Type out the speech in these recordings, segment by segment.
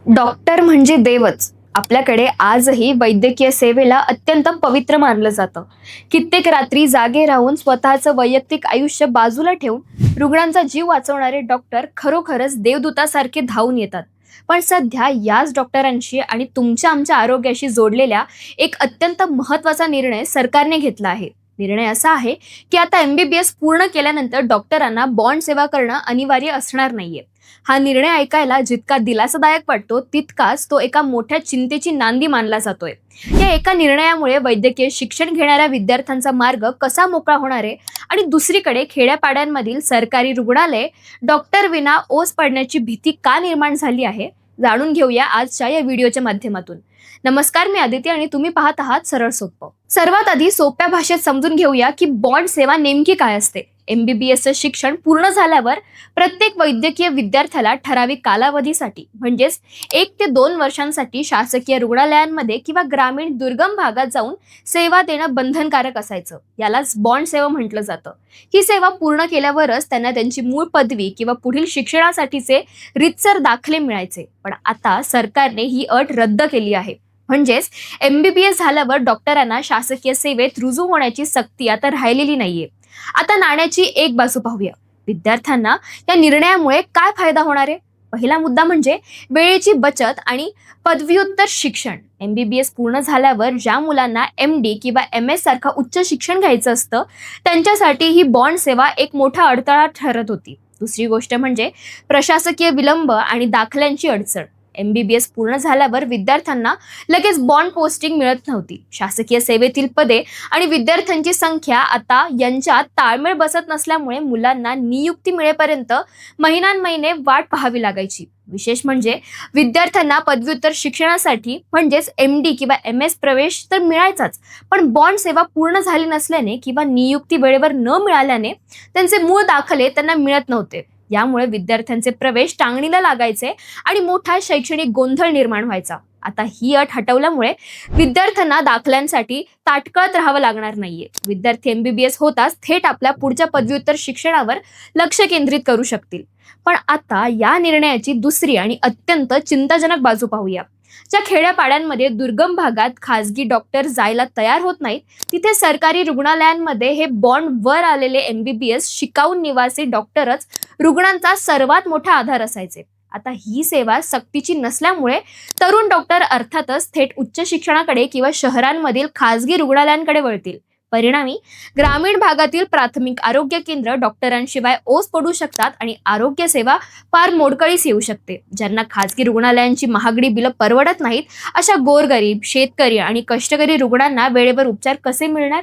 Doctor म्हणजे देवच. आपल्याकडे आजही वैद्यकीय सेवेला अत्यंत पवित्र मानलं जातं. कित्येक रात्री जागे राहून स्वतःचं वैयक्तिक आयुष्य बाजूला ठेवून रुग्णांचा जीव वाचवणारे डॉक्टर खरोखरच देवदूतासारखे धावून येतात. पण सध्या याच डॉक्टरांशी आणि तुमच्या आमच्या आरोग्याशी जोडलेल्या एक अत्यंत महत्त्वाचा निर्णय सरकारने घेतला आहे. निर्णय असा आहे की आता MBBS पूर्ण केल्यानंतर डॉक्टरांना बॉन्ड सेवा करणं अनिवार्य असणार नाहीये. हा निर्णय ऐकायला जितका दिलासादायक वाटतो तितकाच तो एका मोठ्या चिंतेची नांदी मानला जातोय. या एका निर्णयामुळे वैद्यकीय शिक्षण घेणाऱ्या विद्यार्थ्यांचा मार्ग कसा मोकळा होणार आहे आणि दुसरीकडे खेड्यापाड्यांमधील सरकारी रुग्णालय डॉक्टर विना ओस पडण्याची भीती का निर्माण झाली आहे, जाणून घेऊया आजच्या या व्हिडिओच्या माध्यमातून. नमस्कार, मी आदिती आणि तुम्ही पाहत आहात सरळ सोपं. सर्वात आधी सोप्या भाषेत समजून घेऊया की बॉन्ड सेवा नेमकी काय असते. MBBSचं शिक्षण पूर्ण झाल्यावर प्रत्येक वैद्यकीय विद्यार्थ्याला ठराविक कालावधीसाठी म्हणजेच 1 ते 2 वर्षांसाठी शासकीय रुग्णालयांमध्ये किंवा ग्रामीण दुर्गम भागात जाऊन सेवा देणं बंधनकारक असायचं. यालाच बॉन्ड सेवा म्हटलं जातं. ही सेवा पूर्ण केल्यावरच त्यांना त्यांची मूळ पदवी किंवा पुढील शिक्षणासाठीचे रीतसर दाखले मिळायचे. पण आता सरकारने ही अट रद्द केली आहे. म्हणजेच MBBS झाल्यावर डॉक्टरांना शासकीय सेवेत रुजू होण्याची सक्ती आता राहिलेली नाहीये. आता नाण्याची एक बाजू पाहूया. विद्यार्थ्यांना या निर्णयामुळे काय फायदा होणार आहे? पहिला मुद्दा म्हणजे वेळेची बचत आणि पदव्युत्तर शिक्षण. MBBS पूर्ण झाल्यावर ज्या मुलांना MD किंवा MS सारखं उच्च शिक्षण घ्यायचं असतं त्यांच्यासाठी ही बॉन्ड सेवा एक मोठा अडथळा ठरत होती. दुसरी गोष्ट म्हणजे प्रशासकीय विलंब आणि दाखल्यांची अडचण. MBBS पूर्ण झाल्यावर विद्यार्थ्यांना लगेच बॉन्ड पोस्टिंग मिळत नव्हती. शासकीय सेवेतील पदे आणि विद्यार्थ्यांची संख्या आता यांच्यात ताळमेळ बसत नसल्यामुळे मुलांना नियुक्ती मिळेपर्यंत महिन्यानमहिने वाट पाहावी लागायची. विशेष म्हणजे विद्यार्थ्यांना पदव्युत्तर शिक्षणासाठी म्हणजेच MD किंवा MS प्रवेश तर मिळायचाच, पण बॉन्ड सेवा पूर्ण झाली नसल्याने किंवा नियुक्ती वेळेवर न मिळाल्याने त्यांचे मूळ दाखले त्यांना मिळत नव्हते. यामुळे विद्यार्थ्यांचे प्रवेश टांगणीला लागायचे आणि मोठा शैक्षणिक गोंधळ निर्माण व्हायचा. आता ही अट हटवल्यामुळे विद्यार्थ्यांना दाखल्यांसाठी ताटकळत राहावं लागणार नाहीये. विद्यार्थी MBBS होताच थेट आपल्या पुढच्या पदव्युत्तर शिक्षणावर लक्ष केंद्रित करू शकतील. पण आता या निर्णयाची दुसरी आणि अत्यंत चिंताजनक बाजू पाहूया. ज्या खेड्यापाड्यांमध्ये दुर्गम भागात खासगी डॉक्टर जायला तयार होत नाहीत तिथे सरकारी रुग्णालयांमध्ये हे बॉन्ड वर आलेले MBBS शिकाऊन निवासी डॉक्टरच रुग्णांचा सर्वात मोठा आधार असायचे. आता ही सेवा सक्तीची नसल्यामुळे तरुण डॉक्टर अर्थातच थेट उच्च शिक्षणाकडे किंवा शहरांमधील खासगी रुग्णालयांकडे वळतील. परिणामी ग्रामीण भागातील प्राथमिक आरोग्य केंद्र डॉक्टरांशिवाय ओस पडू शकतात आणि आरोग्य सेवा फार मोडकळीस येऊ शकते. ज्यांना खासगी रुग्णालयांची महागडी बिलं परवडत नाहीत अशा गोरगरीब, शेतकरी आणि कष्टकरी रुग्णांना वेळेवर उपचार कसे मिळणार?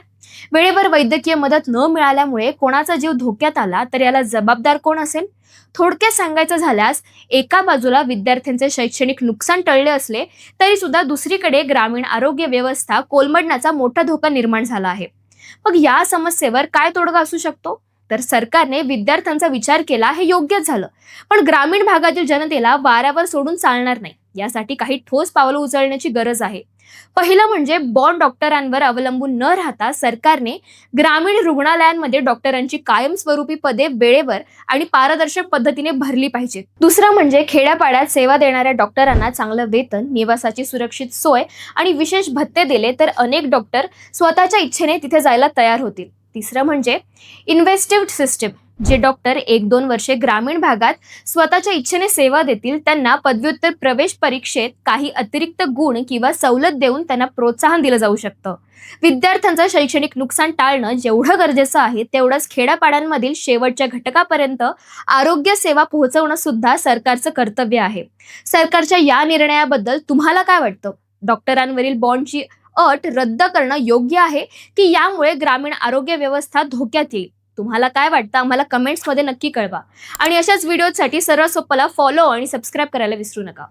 वेळेवर वैद्यकीय मदत न मिळाल्यामुळे कोणाचा जीव धोक्यात आला तर याला जबाबदार कोण असेल? थोडक्यात सांगायचं झाल्यास एका बाजूला विद्यार्थ्यांचे शैक्षणिक नुकसान टळले असले तरी सुद्धा दुसरीकडे ग्रामीण आरोग्य व्यवस्था कोलमडण्याचा मोठा धोका निर्माण झाला आहे. मग या समस्येवर काय तोडगा असू शकतो? तर सरकारने विद्यार्थ्यांचा विचार केला हे योग्यच झालं, पण ग्रामीण भागातील जनतेला वाऱ्यावर सोडून चालणार नाही. यासाठी काही ठोस पावलं उचलण्याची गरज आहे. पहिलं म्हणजे बॉन्ड डॉक्टरांवर अवलंबून न राहता सरकारने ग्रामीण रुग्णालयांमध्ये डॉक्टरांची कायमस्वरूपी पदे वेळेवर आणि पारदर्शक पद्धतीने भरली पाहिजेत. दुसरं म्हणजे खेड्यापाड्यात सेवा देणाऱ्या डॉक्टरांना चांगलं वेतन, निवासाची सुरक्षित सोय आणि विशेष भत्ते दिले तर अनेक डॉक्टर स्वतःच्या इच्छेने तिथे जायला तयार होतील. तिसरं म्हणजे इन्व्हेस्टिव्ह सिस्टम. जे डॉक्टर 1-2 वर्षे ग्रामीण भागात स्वतःच्या इच्छेने सेवा देतील त्यांना पदव्युत्तर प्रवेश परीक्षेत काही अतिरिक्त गुण किंवा सवलत देऊन त्यांना प्रोत्साहन दिलं जाऊ शकतं. विद्यार्थ्यांचं शैक्षणिक नुकसान टाळणं जेवढं गरजेचं आहे तेवढंच खेड्यापाड्यांमधील शेवटच्या घटकापर्यंत आरोग्य सेवा पोहोचवणं सुद्धा सरकारचं कर्तव्य आहे. सरकारच्या या निर्णयाबद्दल तुम्हाला काय वाटतं? डॉक्टरांवरील बॉन्डची अट रद्द करणं योग्य आहे की यामुळे ग्रामीण आरोग्य व्यवस्था धोक्यात येईल? तुम्हाला काय वाटतं आम्हाला कमेंट्समध्ये नक्की कळवा. आणि अशाच व्हिडिओसाठी सरळ सोप्पाला फॉलो आणि सबस्क्राईब करायला विसरू नका.